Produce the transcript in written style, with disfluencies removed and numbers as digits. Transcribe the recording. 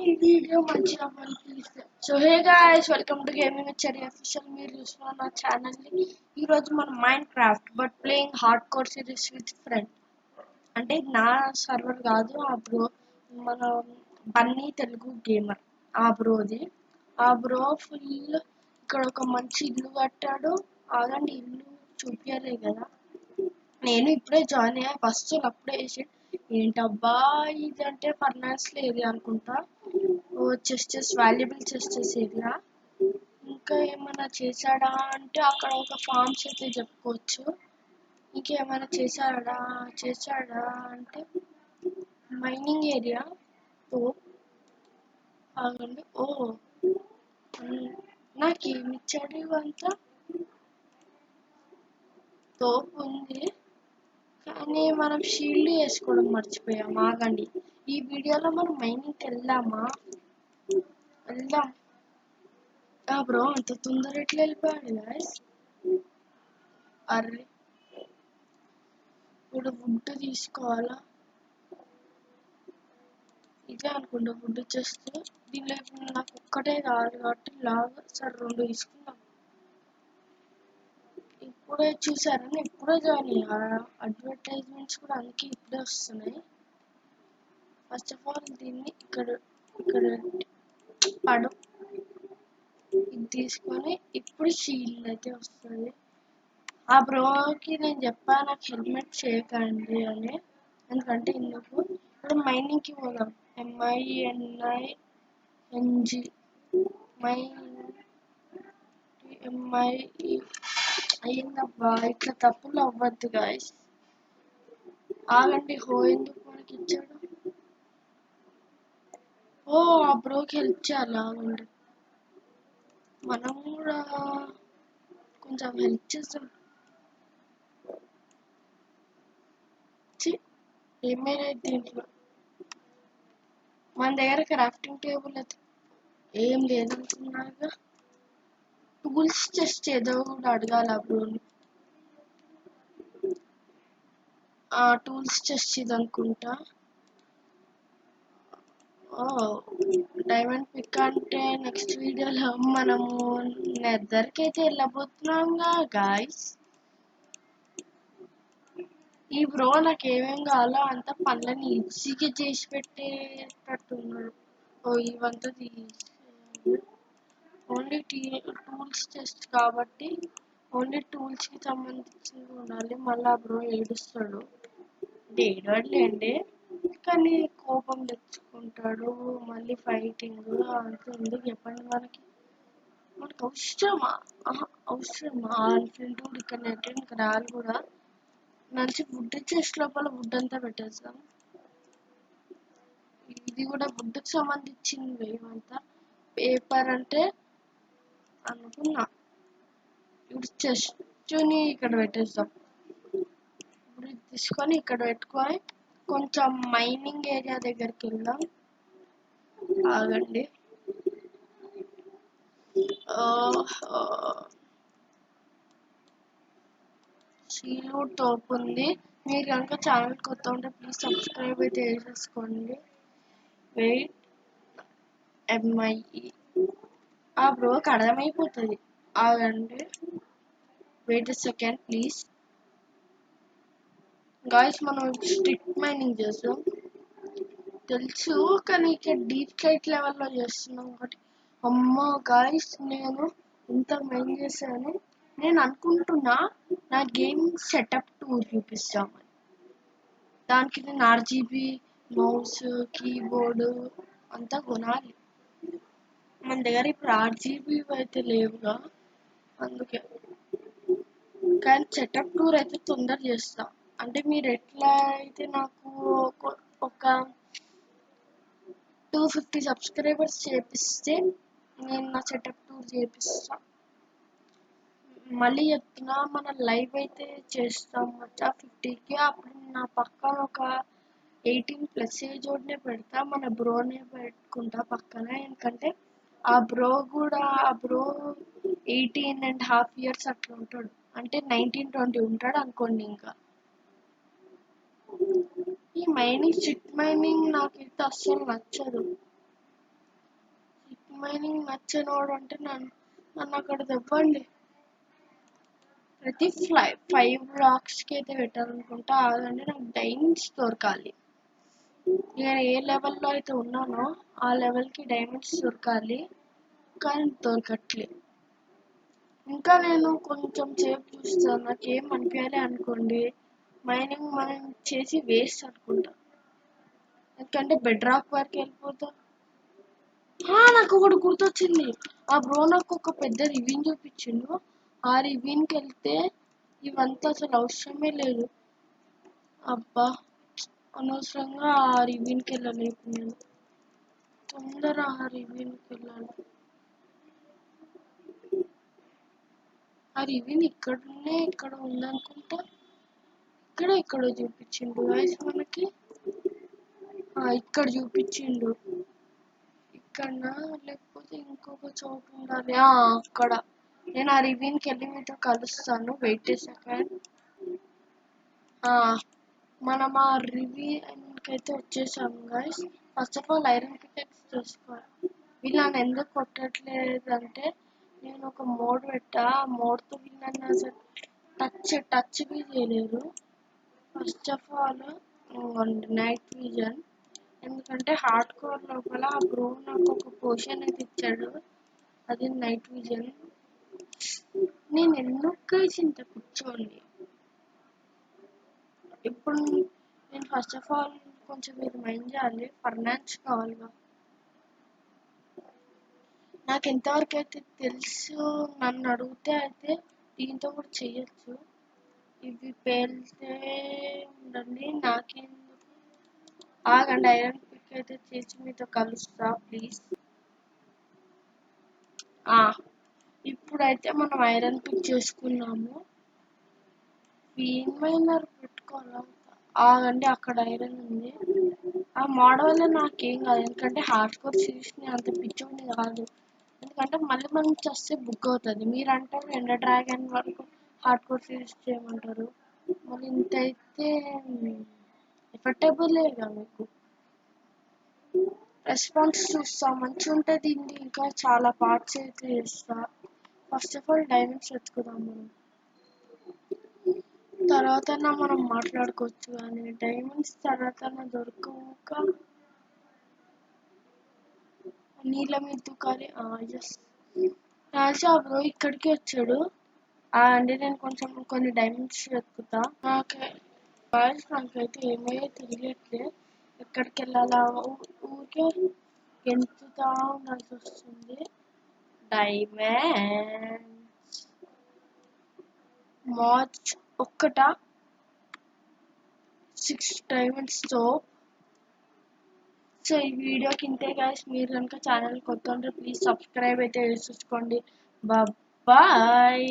ఈ వీడియో మంచిగా please. So hey guys, welcome to gaming with cherry official. మీరు చూస్తున్న నా ఛానల్ని. ఈరోజు మనం mind craft but playing hard core series with friend. అంటే నా సర్వర్ కాదు, ఆ బ్రో మన బన్నీ తెలుగు గేమర్, ఆ బ్రోది. ఆ బ్రో ఫుల్ ఇక్కడ ఒక మంచి ఇల్లు కట్టాడు. ఆగండి, ఇల్లు చూపించలే కదా. నేను ఇప్పుడే జాయిన్ అయ్యా, ఫస్ట్ అప్పుడే వేసి ఏంటబ్బా ఇది అంటే ఫర్నాన్స్ ఏరియా అనుకుంటా. చెస్టెస్ వాల్యుబుల్ చెస్టెస్ ఏరియా. ఇంకా ఏమైనా చేశాడా అంటే అక్కడ ఒక ఫార్మ్స్ అయితే చెప్పుకోవచ్చు. ఇంకేమైనా చేశాడా అంటే మైనింగ్ ఏరియా. ఓ ఆగండి, నాకు ఏమి ఇచ్చాడు ఇవంతా. తోపు ఉంది కానీ మనం షీల్డ్ వేసుకోవడం మర్చిపోయాం. ఆగండి, ఈ వీడియోలో మనం మైనింగ్కి వెళ్దాం. బ్రో అంత తొందర ఎట్లా వెళ్ళిపోయాడు గాయస్. అర్రే, ఇప్పుడు వుడ్ తీసుకోవాలా? ఇదే అనుకుంటా వుడ్ చేస్తే. దీనిలో నాకు ఒక్కటే కాదు కాబట్టి లాగా సరే 2 తీసుకుందాం. ఇప్పుడే చూసారని ఇప్పుడే జాయిన్ అయ్యా. అడ్వర్టైజ్మెంట్స్ కూడా అందుకే ఇప్పుడే వస్తున్నాయి. ఫస్ట్ ఆఫ్ ఆల్ దీన్ని ఇక్కడ పడు ఇది తీసుకొని ఇప్పుడు షీల్డ్ అయితే వస్తుంది. ఆ బ్రోకి నేను చెప్పాను నాకు హెల్మెట్ చేయకండి అని. ఎందుకంటే ఇందుకు ఇప్పుడు మైనింగ్కి పోదాం. MINING MI అయ్యిందబ్బా, ఇట్లా తప్పులు అవ్వద్దు గాయస్. ఆగండి, ఎందుకు మనకి ఇచ్చాడు? ఆ బ్రోకి హెల్ప్ చేయాలి. ఆగండి, మనం కూడా కొంచెం హెల్ప్ చేస్తాం. ఏమైనా దీంట్లో మన దగ్గర క్రాఫ్టింగ్ టేబుల్ అయితే ఏం లేదనుకున్నాగా. టూల్స్ చెస్ట్ ఏదో కూడా అడగాల బ్రోని. టూల్స్ చెస్ట్ ఇది అనుకుంటా. డైమండ్ పిక్ అంటే నెక్స్ట్ వీడియోలో మనము నెదర్కి అయితే వెళ్ళబోతున్నాంగా గాయస్. ఈ బ్రో నాకు ఏమేం కావాలో అంత పనులని ఈజీగా చేసి పెట్టేటట్టున్నాడు. ఇవంతా ఓన్లీ టూల్స్ టెస్ట్ కాబట్టి ఓన్లీ టూల్స్కి సంబంధించింది ఉండాలి. మళ్ళీ ఆ బ్రో ఏడుస్తాడు. ఏడవట్లేండి కానీ కోపం తెచ్చుకుంటాడు. మళ్ళీ ఫైటింగ్ అంత ఎందుకు చెప్పండి. మనకి అవసరమా? అవసరమా? ఫ్రెండ్ కూడా ఇక్కడ నెట్టడానికి రాలి కూడా నలిసి వుడ్ చెస్ట్ లోపల వుడ్ అంతా పెట్టేస్తాం. ఇది కూడా వుడ్కి సంబంధించింది. ఏమంతా పేపర్ అంటే అనుకున్నా. ఇప్పుడు చెస్ట్ని ఇక్కడ పెట్టేస్తాం. ఇప్పుడు ఇది తీసుకొని ఇక్కడ పెట్టుకొని కొంచెం మైనింగ్ ఏరియా దగ్గరికి వెళ్దాం. ఆగండి, సీలూడ్ తోపు ఉంది. మీరు కనుక ఛానల్ కొత్త ఉంటే ప్లీజ్ సబ్స్క్రైబ్ అయితే చేసేసుకోండి. వెయిట్ MIE ఆ బ్రోకి అర్థమైపోతుంది. ఆగండి, వెయిట్ సెకండ్ ప్లీజ్. గాయస్ మనం స్ట్రిక్ట్ మైనింగ్ చేస్తాం తెలుసు, కానీ ఇక్కడ డీప్ ఫ్లైట్ లెవెల్లో చేస్తున్నాం ఒకటి. అమ్మో గాయస్, నేను ఇంత మైన్ చేశాను. నేను అనుకుంటున్నా నా గేమ్ సెటప్ టూర్ చూపిస్తామని. దానికి నేను RGB మౌస్ కీబోర్డు అంతా కొనాలి. మన దగ్గర ఇప్పుడు RGB అయితే లేవుగా, అందుకే. కానీ సెటప్ టూర్ అయితే తొందర చేస్తా. అంటే మీరు ఎట్లా అయితే నాకు ఒక 250 సబ్స్క్రైబర్స్ చేపిస్తే నేను నా సెటప్ టూర్ చేపిస్తా. మళ్ళీ చెప్తున్నా, మన లైవ్ అయితే చేస్తాం 50కి. అప్పుడు నా పక్కన ఒక 18+ ఏజ్ ఓడ్నే పెడతా, మన బ్రోనే పెట్టుకుంటా పక్కన. ఎందుకంటే ఆ బ్రో 18.5 years అట్లా ఉంటాడు. అంటే 19-20 ఉంటాడు అనుకోండి. ఇంకా ఈ మైనింగ్ స్ట్రిక్ట్ మైనింగ్ నాకైతే అస్సలు నచ్చదు. మైనింగ్ నచ్చనోడు అంటే నన్ను అక్కడ తెప్పండి. ప్రతి 5 బ్లాక్స్కి అయితే పెట్టాలనుకుంటా. అదంటే నాకు డైమండ్స్ దొరకాలి. నేను ఏ లెవెల్లో అయితే ఉన్నానో ఆ లెవెల్కి డైమండ్స్ దొరకాలి, కానీ దొరకట్లేదు. ఇంకా నేను కొంచెం సేపు చూస్తాను, నాకేం అనిపించాలి అనుకోండి మైనింగ్ మనం చేసి వేస్ట్ అనుకుంటా. ఎందుకంటే బెడ్ రాక్ వరకు వెళ్ళిపోతాం. నాకు ఒకటి గుర్తొచ్చింది. ఆ బ్రో నాకు ఒక పెద్ద రివ్యూని చూపించిండు. ఆ రివ్యూకి వెళ్తే ఇవంతా అసలు అవసరమే లేదు. అబ్బా, అనవసరంగా ఆ రివ్యూకి వెళ్ళలేదు. నేను తొందర ఆ రివ్యూకి వెళ్ళాలి. ఆ రివ్యూని ఇక్కడ ఉందనుకుంటా. ఇక్కడ చూపించిండు వాయిస్ మనకి. ఇక్కడ చూపించిండు. ఇక్కడ లేకపోతే ఇంకొక చోటు ఉండాలి. అక్కడ. నేను ఆ రివ్యూకి వెళ్ళి మీతో కలుస్తాను. Wait second. మనం ఆ రివ్యూకి అయితే వచ్చేసాము guys. First of all iron pickaxe చేసుకోవాలి. వీళ్ళని ఎందుకు కొట్టట్లేదు అంటే నేను ఒక మోడ్ పెట్టా. ఆ మోడ్తో వీళ్ళని అసలు టచ్ బి చేయలేరు. First of all night vision, ఎందుకంటే హార్డ్ కోర్ లోపల ఆ బ్రో నాకు ఒక పోషన్ అయితే ఇచ్చాడు, అది నైట్ విజన్. నేను ఎందుకు ఇంత కూర్చోండి. ఇప్పుడు నేను ఫస్ట్ ఆఫ్ ఆల్ కొంచెం మీరు మైండ్ చేయాలి. ఫర్నాన్స్ కావాలిగా. నాకు ఎంతవరకు అయితే తెలుసు, నన్ను అడిగితే అయితే దీంతో కూడా చెయ్యొచ్చు. ఇవి పేలితే ఉండండి, నాకెందుకు. ఆగండి, ఐరన్ పిక్ అయితే చేసి మీతో కలుస్తా ప్లీజ్. ఇప్పుడైతే మనం ఐరన్ పిక్ చేసుకున్నాము. మైనర్ పెట్టుకోవాలా? ఆగండి, అక్కడ ఐరన్ ఉంది. ఆ మోడల్ వల్ల నాకేం కాదు, ఎందుకంటే హార్డ్ కోర్ సిరీస్ని అంత పిచ్చోని కాదు. ఎందుకంటే మళ్ళీ మనం చేస్తే బుక్ అవుతుంది. మీరు అంటారు ఎండర్ డ్రాగన్ వరకు హార్డ్ కోర్ సిరీస్ చేయమంటారు. మళ్ళీ ఇంత అయితే ఎఫర్టబుల్గా మీకు. రెస్పాన్స్ చూస్తా, మంచిగా ఉంటుంది. దీన్ని ఇంకా చాలా పార్ట్స్ అయితే చేస్తా. ఫస్ట్ ఆఫ్ ఆల్ డైమండ్స్ వెతుకుదాం మనం. తర్వాత మనం మాట్లాడుకోవచ్చు, కానీ డైమండ్స్ తర్వాత దొరకక నీళ్ళ మీద కానీ ఎస్ రాజు ఆ బ్రో ఇక్కడికి వచ్చాడు. అంటే నేను కొంచెం కొన్ని డైమండ్స్ వెతుకుతా. నాకైతే ఏమయ్యో తెలియట్లేదు. ఎక్కడికి వెళ్ళాలా, ఊరికే గెంతుతా ఉండాల్సి వస్తుంది. డైమండ్స్ మార్చ్ ఒక్కటా 6 డైమండ్స్తో. సో ఈ వీడియోకి ఇంతే గైస్. మీరు కనుక ఛానల్ కొత్త ఉంటే ప్లీజ్ సబ్స్క్రైబ్ అయితే చూసుకోండి. బాయ్.